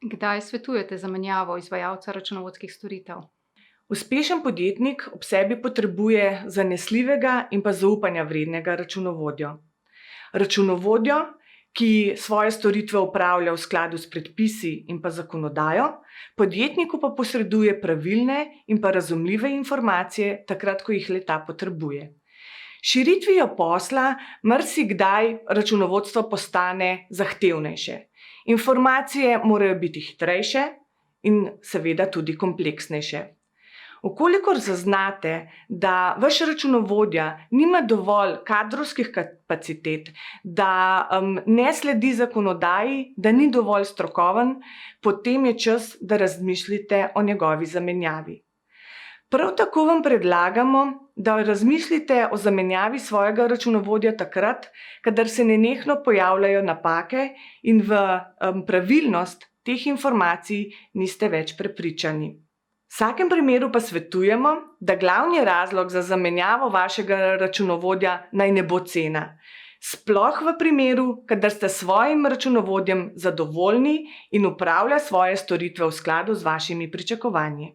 Kdaj svetujete zamenjavo izvajalca računovodskih storitev? Uspešen podjetnik ob sebi potrebuje zanesljivega in pa zaupanja vrednega računovodjo. Računovodjo, ki svoje storitve opravlja v skladu s predpisi in pa zakonodajo, podjetniku pa posreduje pravilne in pa razumljive informacije, takrat, ko jih le-ta potrebuje. Širitvijo posla marsikdaj računovodstvo postane zahtevnejše. Informacije morajo biti hitrejše in seveda tudi kompleksnejše. V kolikor zaznate, da vaš računovodja nima dovolj kadrovskih kapacitet, da ne sledi zakonodaji, da ni dovolj strokoven, potem je čas, da razmislite o njegovi zamenjavi. Prav tako vam predlagamo, da razmislite o zamenjavi svojega računovodja takrat, kadar se nenehno pojavljajo napake in v pravilnost teh informacij niste več prepričani. V vsakem primeru pa svetujemo, da glavni razlog za zamenjavo vašega računovodja naj ne bo cena. Sploh v primeru, kadar ste s svojim računovodjem zadovoljni in opravlja svoje storitve v skladu z vašimi pričakovanji.